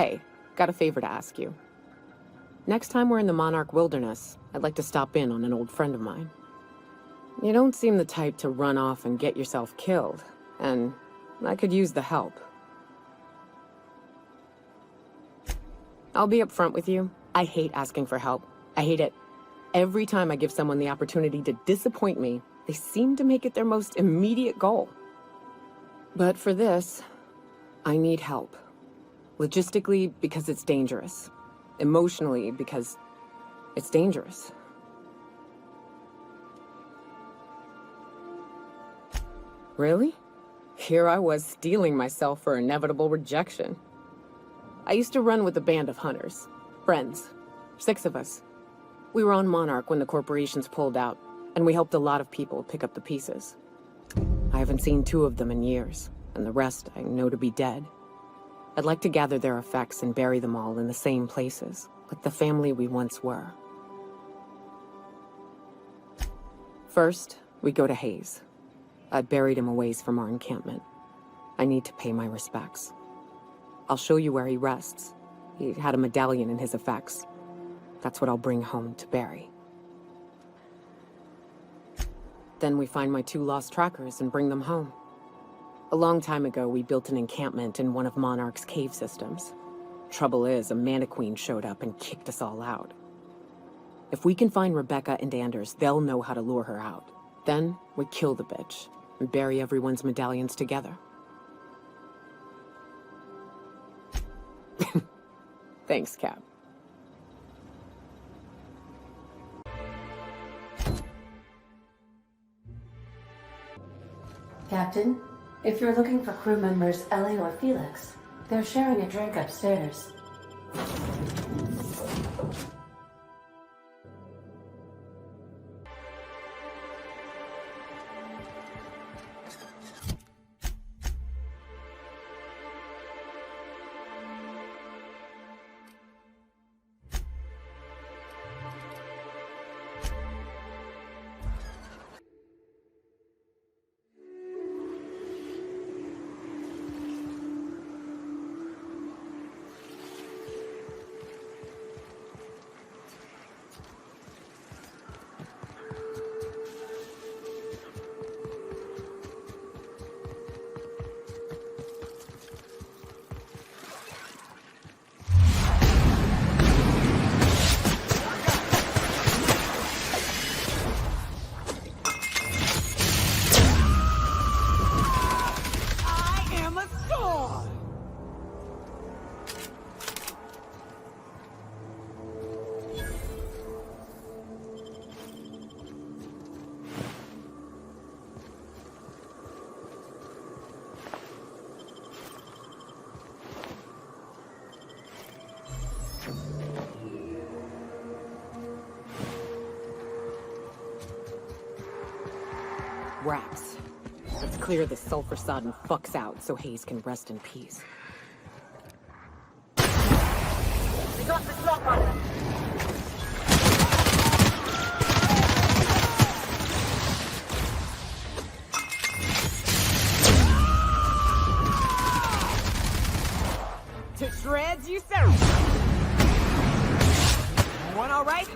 Hey, got a favor to ask you. Next time we're in the Monarch Wilderness, I'd like to stop in on an old friend of mine. You don't seem the type to run off and get yourself killed, and I could use the help. I'll be upfront with you. I hate asking for help. I hate it. Every time I give someone the opportunity to disappoint me, they seem to make it their most immediate goal. But for this, I need help. Logistically, because it's dangerous. Emotionally, because it's dangerous. Really? Here I was steeling myself for inevitable rejection. I used to run with a band of hunters. Friends. 6 of us. We were on Monarch when the corporations pulled out, and we helped a lot of people pick up the pieces. I haven't seen 2 of them in years, and the rest I know to be dead. I'd like to gather their effects and bury them all in the same places, like the family we once were. First, we go to Hayes. I buried him a ways from our encampment. I need to pay my respects. I'll show you where he rests. He had a medallion in his effects. That's what I'll bring home to bury. Then we find my 2 lost trackers and bring them home. A long time ago, we built an encampment in one of Monarch's cave systems. Trouble is, a Mantiqueen showed up and kicked us all out. If we can find Rebecca and Anders, they'll know how to lure her out. Then, we kill the bitch, and bury everyone's medallions together. Thanks, Cap. Captain, if you're looking for crew members Ellie or Felix, they're sharing a drink upstairs. Rats. Let's clear this sulfur-sodden fucks out so Hayes can rest in peace. We got the slot runner. To shreds, you say? One all right?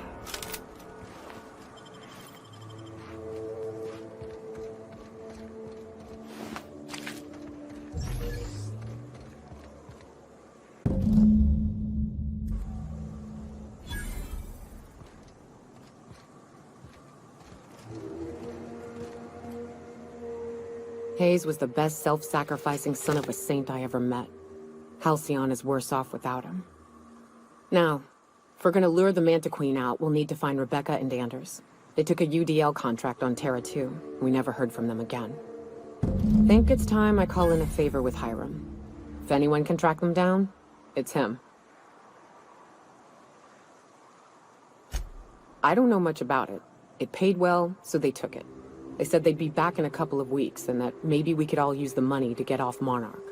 Hayes was the best self-sacrificing son of a saint I ever met. Halcyon is worse off without him. Now, if we're gonna lure the Mantiqueen out, we'll need to find Rebecca and Anders. They took a UDL contract on Terra 2. We never heard from them again. Think it's time I call in a favor with Hiram. If anyone can track them down, it's him. I don't know much about it. It paid well, so they took it. They said they'd be back in a couple of weeks, and that maybe we could all use the money to get off Monarch.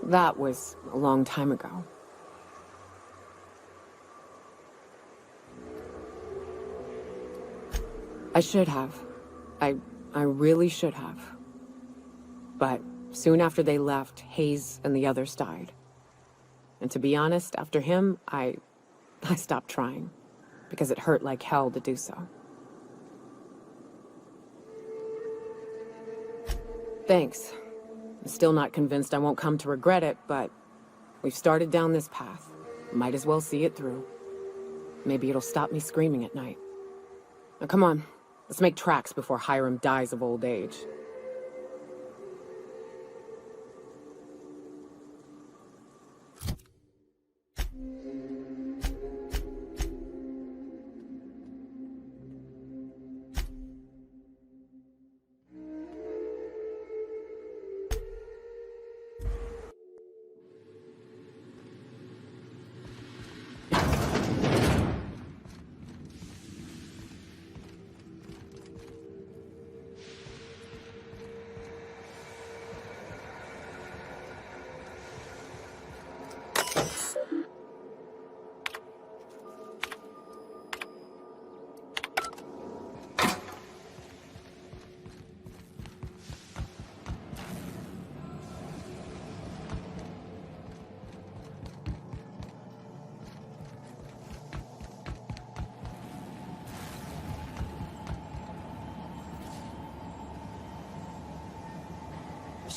That was a long time ago. I should have. I really should have. But soon after they left, Hayes and the others died. And to be honest, after him, I stopped trying. Because it hurt like hell to do so. Thanks. I'm still not convinced I won't come to regret it, but we've started down this path. Might as well see it through. Maybe it'll stop me screaming at night. Now come on, let's make tracks before Hiram dies of old age.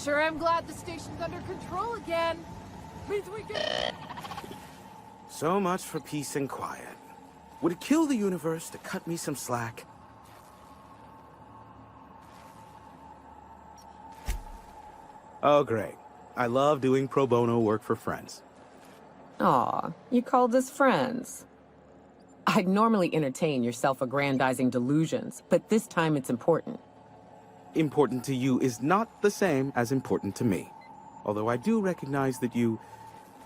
Sure am glad the station's under control again. Means we can... So much for peace and quiet. Would it kill the universe to cut me some slack? Oh, great. I love doing pro bono work for friends. Aw, you called us friends. I'd normally entertain your self-aggrandizing delusions, but this time it's important. Important to you is not the same as important to me. Although I do recognize that you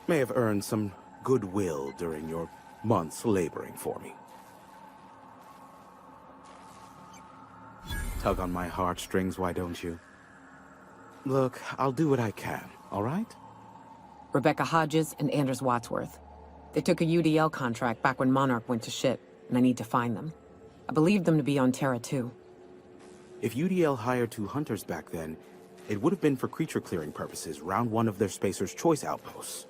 may have earned some goodwill during your months laboring for me. Tug on my heartstrings, why don't you? Look, I'll do what I can, all right? Rebecca Hodges and Anders Wadsworth. They took a UDL contract back when Monarch went to shit, and I need to find them. I believed them to be on Terra too. If UDL hired 2 hunters back then, it would have been for creature clearing purposes round one of their Spacer's Choice outposts.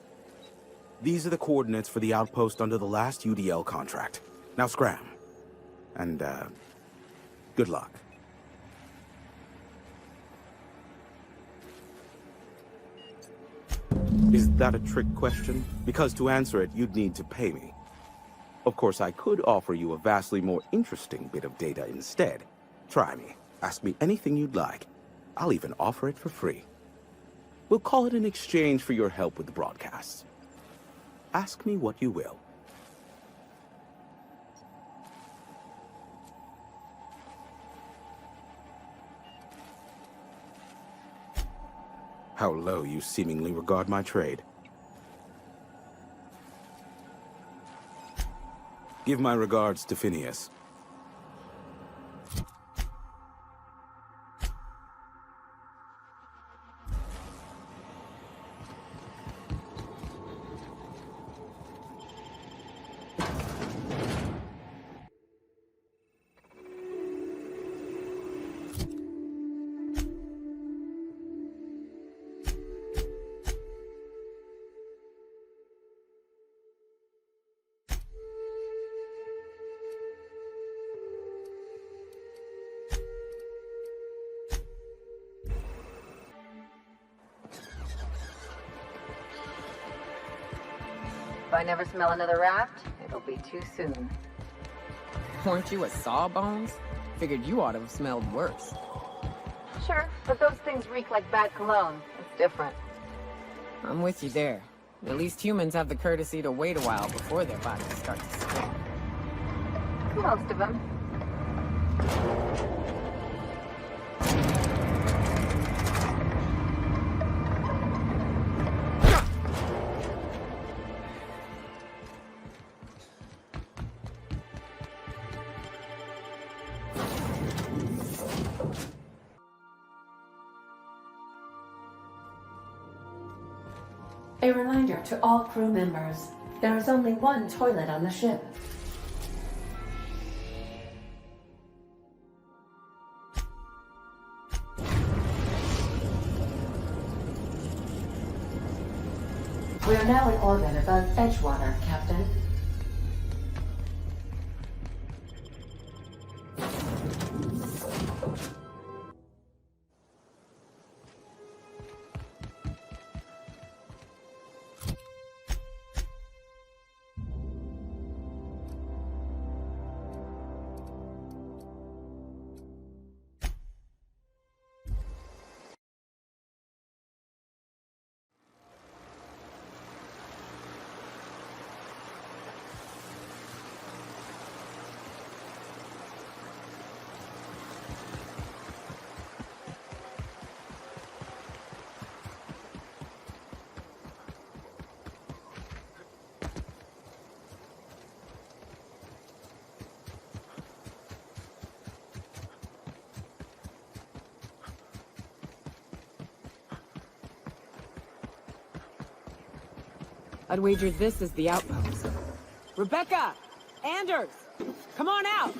These are the coordinates for the outpost under the last UDL contract. Now scram. And, good luck. Is that a trick question? Because to answer it, you'd need to pay me. Of course, I could offer you a vastly more interesting bit of data instead. Try me. Ask me anything you'd like. I'll even offer it for free. We'll call it an exchange for your help with the broadcasts. Ask me what you will. How low you seemingly regard my trade. Give my regards to Phineas. If I never smell another raft, it'll be too soon. Weren't you a sawbones? Figured you ought to have smelled worse. Sure, but those things reek like bad cologne. It's different. I'm with you there. At least humans have the courtesy to wait a while before their bodies start to stink. Most of them. A reminder to all crew members, there is only one toilet on the ship. We are now in orbit above Edgewater, Captain. I'd wager this is the outpost. Rebecca! Anders! Come on out!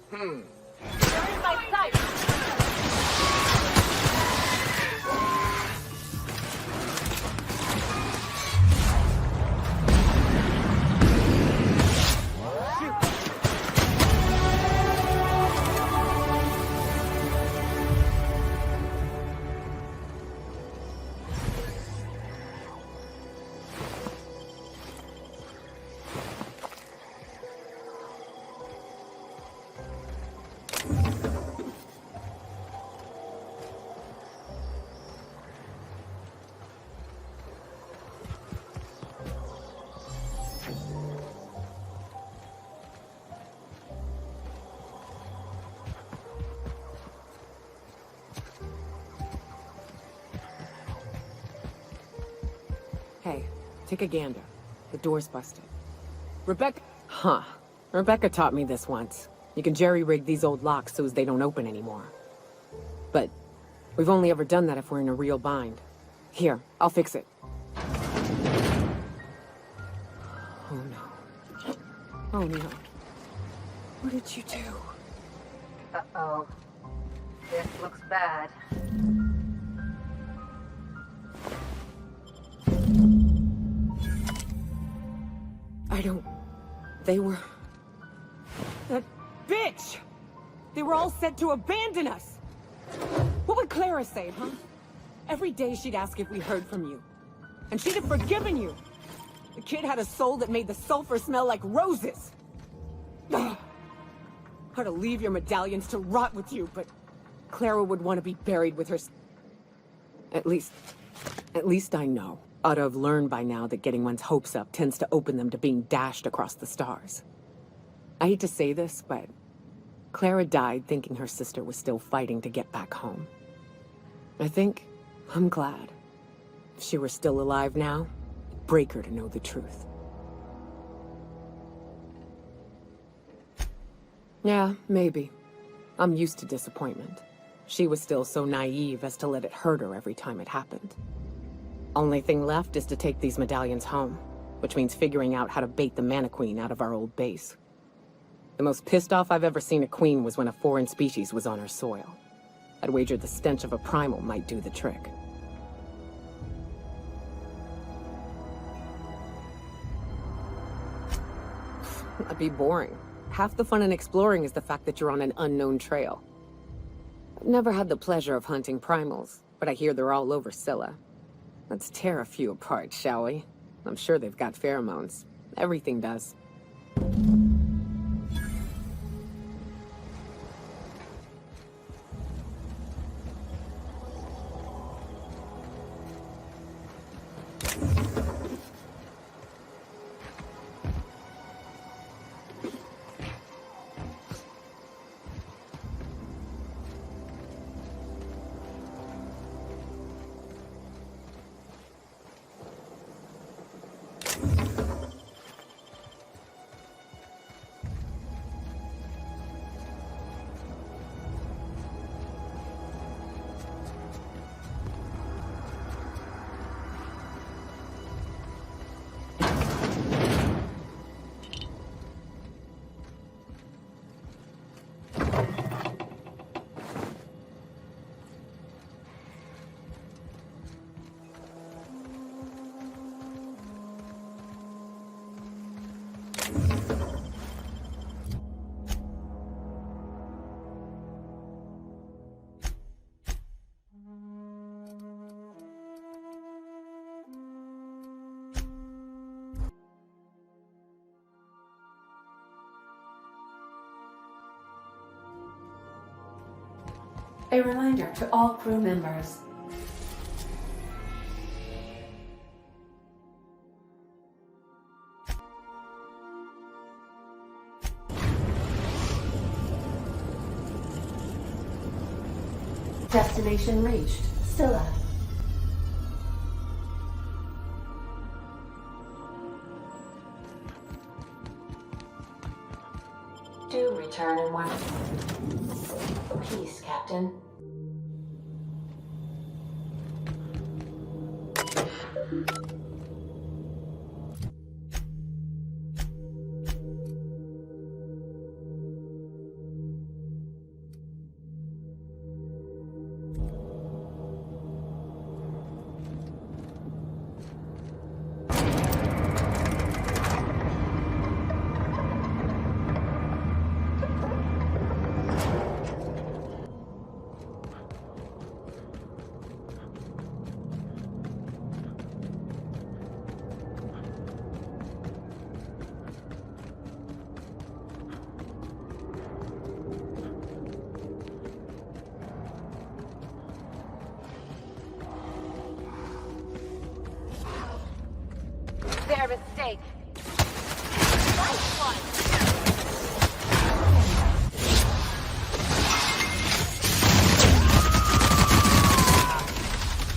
They're in my sight! Hey, take a gander. The door's busted. Rebecca... Huh. Rebecca taught me this once. You can jerry-rig these old locks so as they don't open anymore. But we've only ever done that if we're in a real bind. Here, I'll fix it. Oh no. Oh no. What did you do? Uh-oh. This looks bad. I don't... They were... That bitch! They were all set to abandon us! What would Clara say, huh? Every day she'd ask if we heard from you. And she'd have forgiven you! The kid had a soul that made the sulfur smell like roses! Ugh. I'd to leave your medallions to rot with you, but... Clara would want to be buried with her... At least I know. Ought to have learned by now that getting one's hopes up tends to open them to being dashed across the stars. I hate to say this, but Clara died thinking her sister was still fighting to get back home. I'm glad. If she were still alive now, it'd break her to know the truth. Yeah, maybe. I'm used to disappointment. She was still so naive as to let it hurt her every time it happened. Only thing left is to take these medallions home, which means figuring out how to bait the Mana Queen out of our old base. The most pissed off I've ever seen a queen was when a foreign species was on her soil. I'd wager the stench of a primal might do the trick. That'd be boring. Half the fun in exploring is the fact that you're on an unknown trail. I've never had the pleasure of hunting primals, but I hear they're all over Scylla. Let's tear a few apart, shall we? I'm sure they've got pheromones. Everything does. A reminder to all crew members. Destination reached. Scylla. Do return in one piece, Captain. Their mistake. Nice one.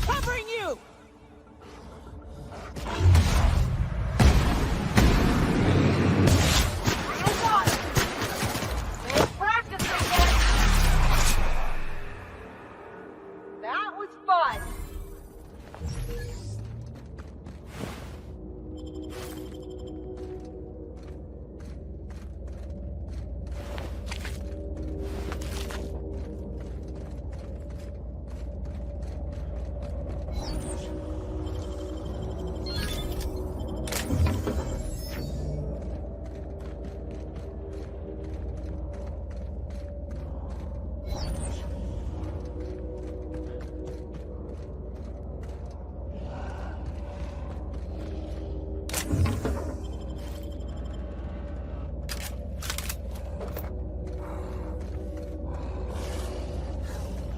Covering you! They practiced again. That was fun.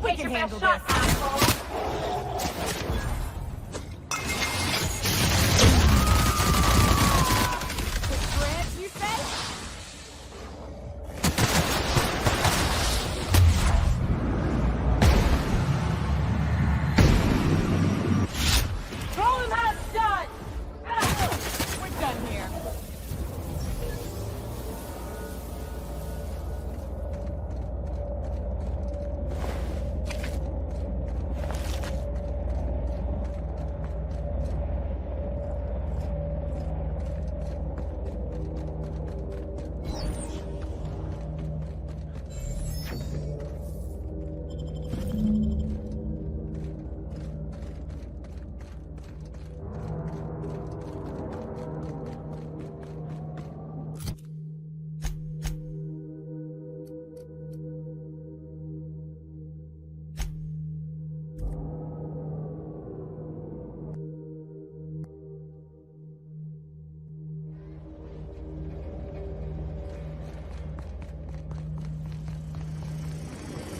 We can handle this. Grant, you say? Throw him out of done. We're done here.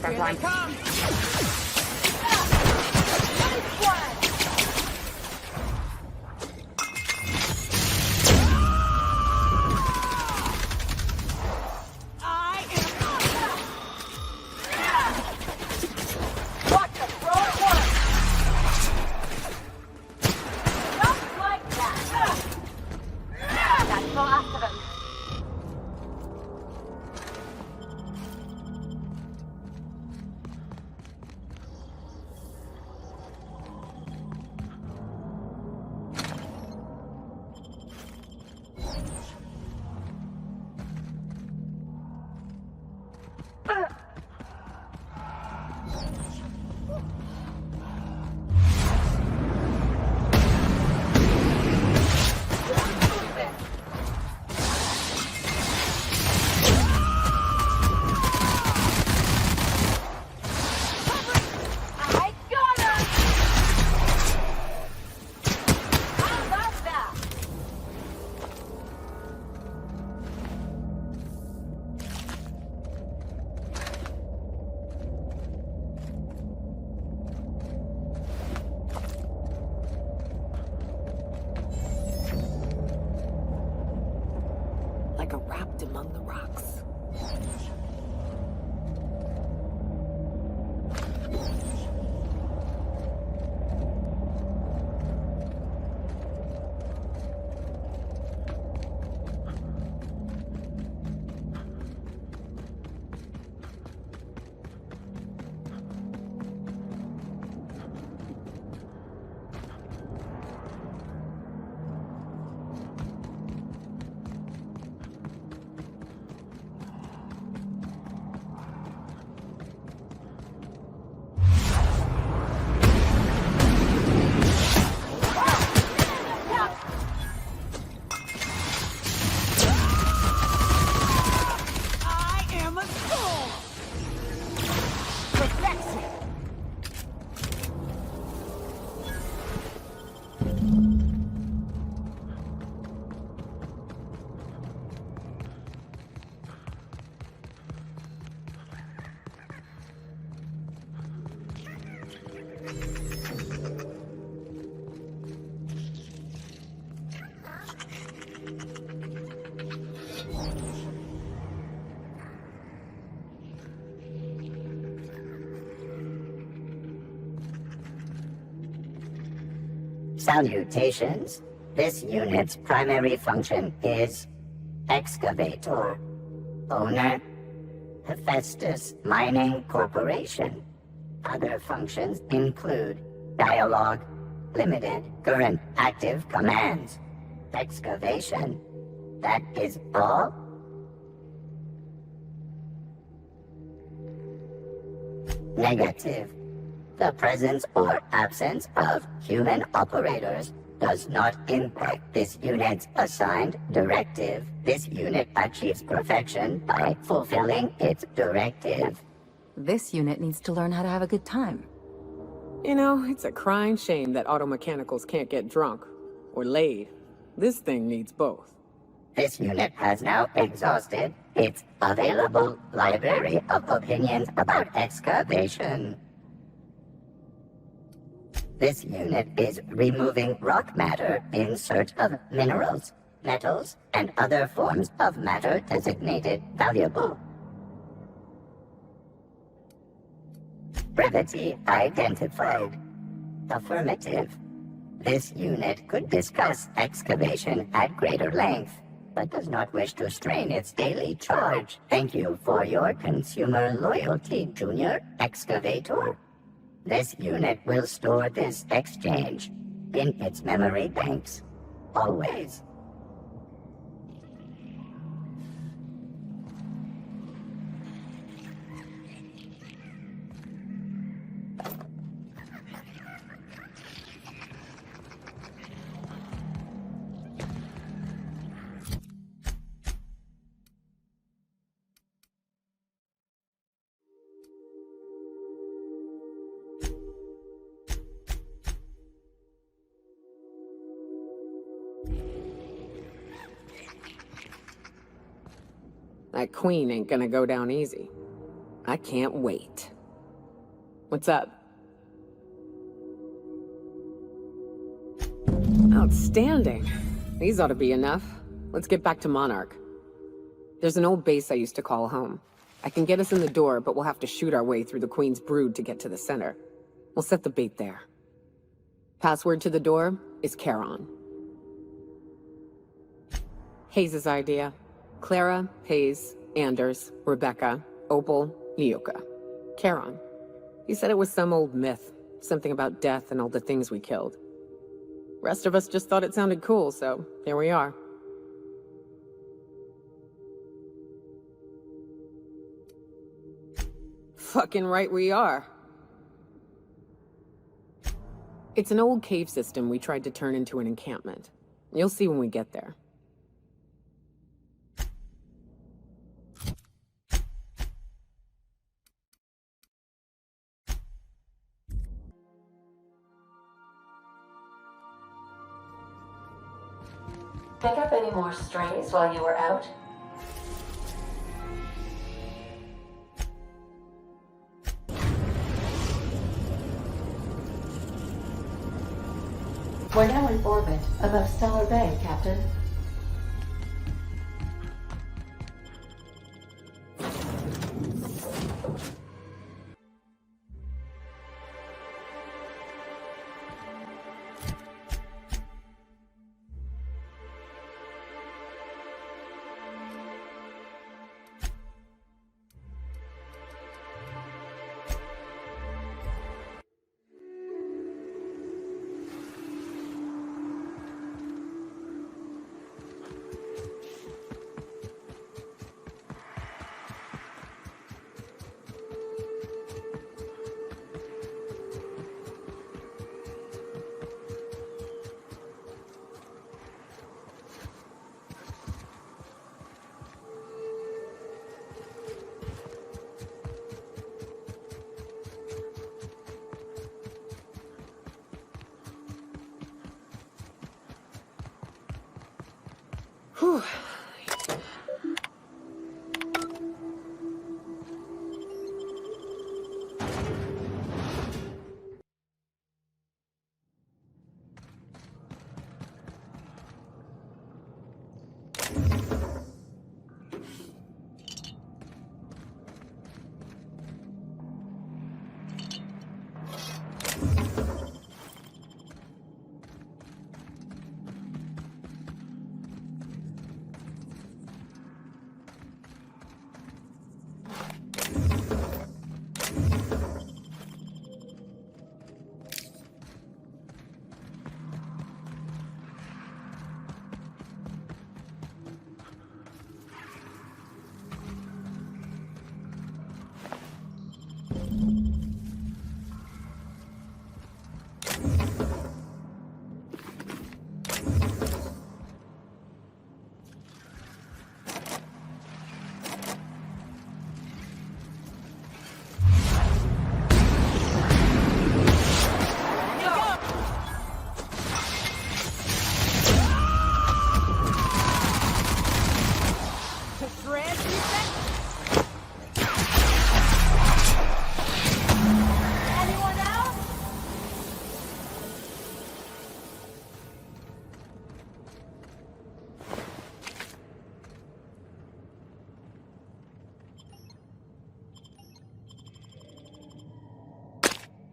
Here they come. Nice one. I am Watch the throw at once. Just like that. That's the last of them. Nyoka wrapped among the rocks. Salutations. This unit's primary function is excavator. Owner, Hephaestus Mining Corporation. Other functions include dialogue, limited current active commands, excavation. That is all? Negative. The presence or absence of human operators does not impact this unit's assigned directive. This unit achieves perfection by fulfilling its directive. This unit needs to learn how to have a good time. You know, it's a crying shame that auto mechanicals can't get drunk. Or laid. This thing needs both. This unit has now exhausted its available library of opinions about excavation. This unit is removing rock matter in search of minerals, metals, and other forms of matter designated valuable. Brevity identified. Affirmative. This unit could discuss excavation at greater length, but does not wish to strain its daily charge. Thank you for your consumer loyalty, Junior Excavator. This unit will store this exchange in its memory banks, always. That queen ain't gonna go down easy. I can't wait. What's up? Outstanding. These ought to be enough. Let's get back to Monarch. There's an old base I used to call home. I can get us in the door, but we'll have to shoot our way through the Queen's brood to get to the center. We'll set the bait there. Password to the door is Charon. Hayes' idea. Clara, Hayes, Anders, Rebecca, Opal, Nyoka. Charon. He said it was some old myth. Something about death and all the things we killed. Rest of us just thought it sounded cool, so here we are. Fucking right we are. It's an old cave system we tried to turn into an encampment. You'll see when we get there. Pick up any more strays while you were out? We're now in orbit above Stellar Bay, Captain. Whew.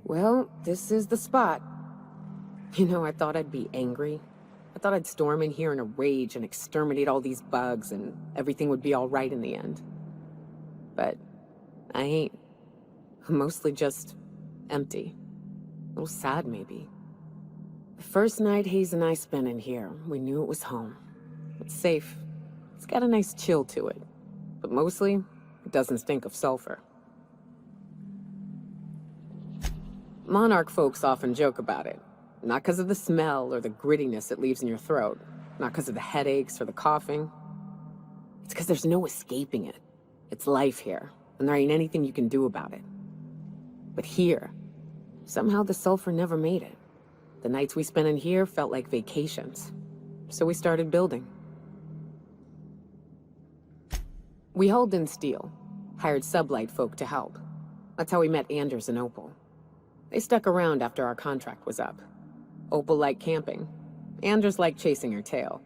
Well, this is the spot. You know, I thought I'd be angry. I thought I'd storm in here in a rage and exterminate all these bugs and everything would be all right in the end. But I ain't. I'm mostly just empty. A little sad, maybe. The first night Hayes and I spent in here, we knew it was home. It's safe. It's got a nice chill to it. But mostly, it doesn't stink of sulfur. Monarch folks often joke about it. Not because of the smell or the grittiness it leaves in your throat. Not because of the headaches or the coughing. It's because there's no escaping it. It's life here, and there ain't anything you can do about it. But here, somehow the sulfur never made it. The nights we spent in here felt like vacations. So we started building. We hauled in steel, hired sublight folk to help. That's how we met Anders and Opal. They stuck around after our contract was up. Opal liked camping. Anders liked chasing her tail.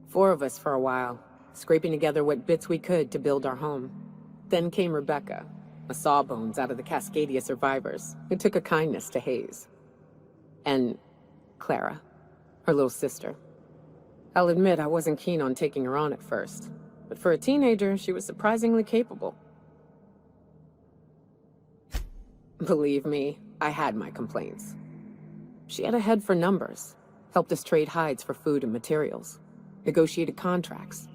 4 of us for a while, scraping together what bits we could to build our home. Then came Rebecca, a sawbones out of the Cascadia survivors, who took a kindness to Hayes. And Clara, her little sister. I'll admit I wasn't keen on taking her on at first, but for a teenager, she was surprisingly capable. Believe me, I had my complaints. She had a head for numbers, helped us trade hides for food and materials, negotiated contracts,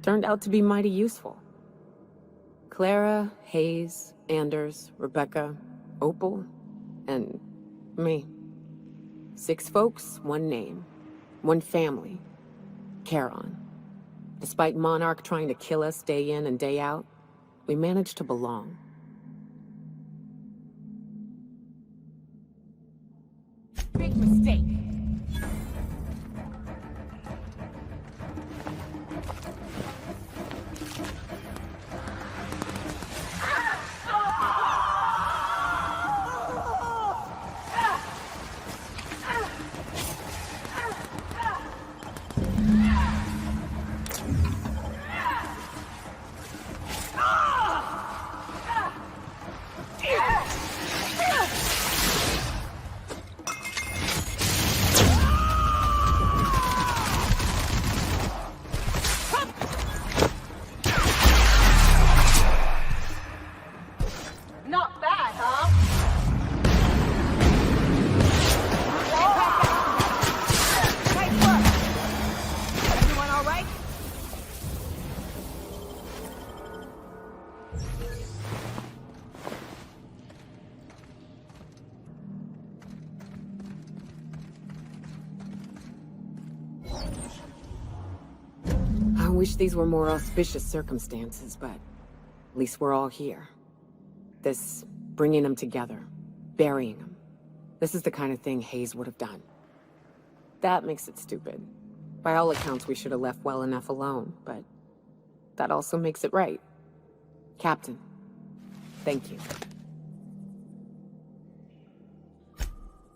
turned out to be mighty useful. Clara, Hayes, Anders, Rebecca, Opal, and me. 6 folks, 1 name, 1 family, Charon. Despite Monarch trying to kill us day in and day out, we managed to belong. Big mistake. Not bad, huh? Nice work. Everyone all right? I wish these were more auspicious circumstances, but at least we're all here. This bringing them together, burying them. This is the kind of thing Hayes would have done. That makes it stupid. By all accounts, we should have left well enough alone, but that also makes it right. Captain, thank you.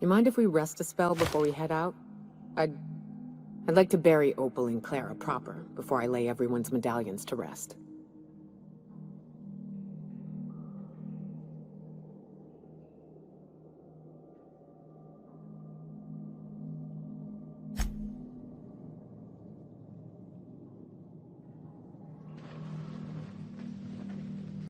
You mind if we rest a spell before we head out? I'd like to bury Opal and Clara proper before I lay everyone's medallions to rest.